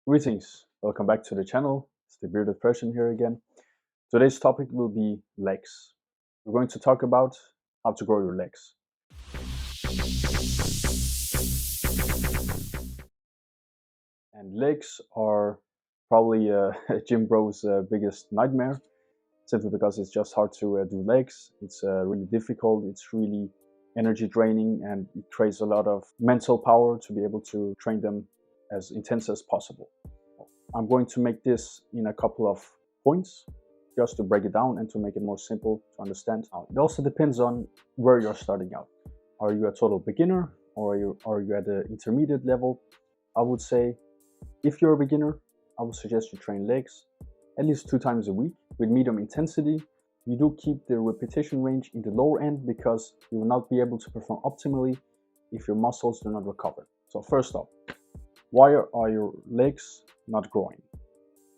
Greetings, welcome back to the channel. It's the bearded Persian here again. Today's topic will be legs. We're going to talk about how to grow your legs. And legs are probably gym bro's biggest nightmare, simply because it's just hard to do legs. It's really difficult, it's really energy draining, and it creates a lot of mental power to be able to train them as intense as possible. I'm going to make this in a couple of points just to break it down and to make it more simple to understand. It also depends on where you're starting out. Are you a total beginner or are you at the intermediate level? I would say if you're a beginner, I would suggest you train legs at least 2 times a week with medium intensity. You do keep the repetition range in the lower end because you will not be able to perform optimally if your muscles do not recover. So first off, why are your legs not growing?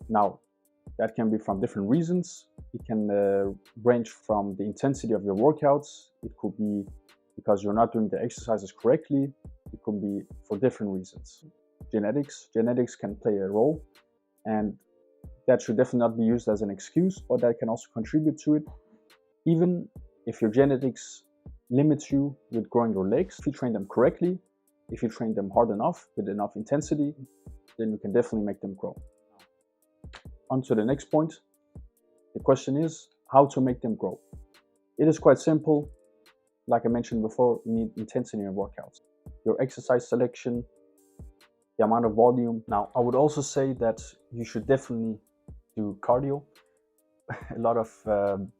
Now, that can be from different reasons. It can range from the intensity of your workouts. It could be because you're not doing the exercises correctly. It could be for different reasons. Genetics can play a role, and that should definitely not be used as an excuse, or that can also contribute to it. Even if your genetics limits you with growing your legs, if you train them correctly, if you train them hard enough with enough intensity, then you can definitely make them grow. On to the next point. The question is how to make them grow. It is quite simple. Like I mentioned before, you need intensity in your workouts, your exercise selection, the amount of volume. Now, I would also say that you should definitely do cardio. A lot of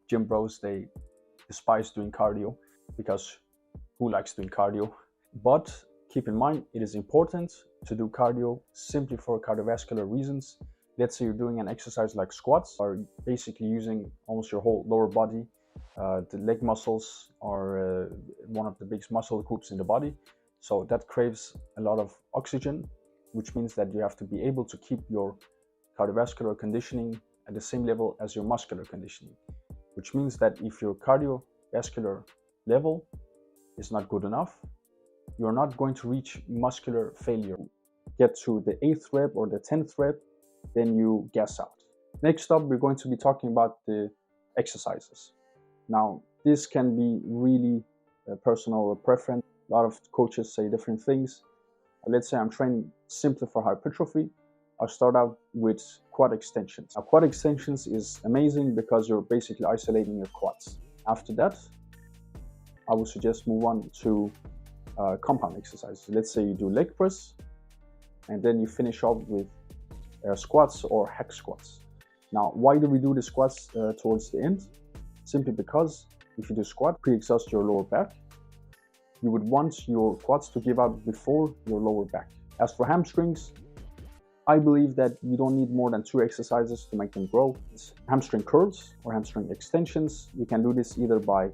gym bros, they despise doing cardio because who likes doing cardio? But keep in mind, it is important to do cardio simply for cardiovascular reasons. Let's say you're doing an exercise like squats, or basically using almost your whole lower body. The leg muscles are one of the biggest muscle groups in the body. So that craves a lot of oxygen, which means that you have to be able to keep your cardiovascular conditioning at the same level as your muscular conditioning. Which means that if your cardiovascular level is not good enough, you're not going to reach muscular failure. Get to the 8th rep or the 10th rep, then you gas out. Next up, we're going to be talking about the exercises. Now, this can be really a personal preference. A lot of coaches say different things. Let's say I'm training simply for hypertrophy. I'll start out with quad extensions. Now, quad extensions is amazing because you're basically isolating your quads. After that, I would suggest move on to compound exercises. Let's say you do leg press, and then you finish off with squats or hack squats. Now, why do we do the squats towards the end? Simply because if you do squat, pre-exhaust your lower back, you would want your quads to give out before your lower back. As for hamstrings, I believe that you don't need more than 2 exercises to make them grow. It's hamstring curls or hamstring extensions. You can do this either by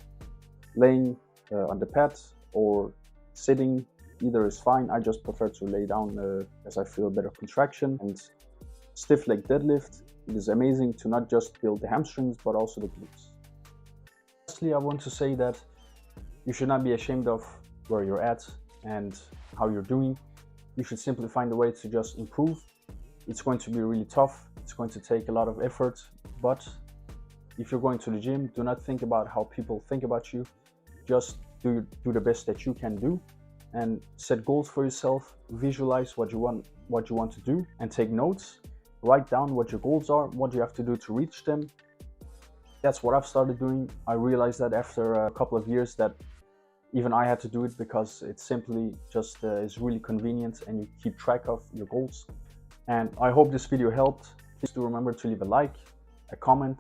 laying on the pad or sitting. Either is fine. I just prefer to lay down as I feel better contraction. And stiff leg deadlift, it is amazing to not just build the hamstrings but also the glutes. Lastly, I want to say that you should not be ashamed of where you're at and how you're doing. You should simply find a way to just improve. It's going to be really tough. It's going to take a lot of effort, but if you're going to the gym, do not think about how people think about you. Just do the best that you can do and set goals for yourself. Visualize what you want to do and take notes. Write down what your goals are, what you have to do to reach them. That's what I've started doing. I realized that after a couple of years that even I had to do it because it simply just is really convenient and you keep track of your goals. And I hope this video helped. Please do remember to leave a like, a comment,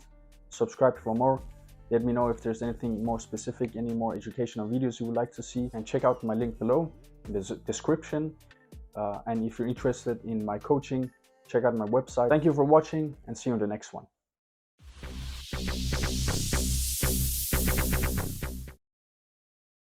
subscribe for more. Let me know if there's anything more specific, any more educational videos you would like to see, and check out my link below in the description. And if you're interested in my coaching, check out my website. Thank you for watching and see you in the next one.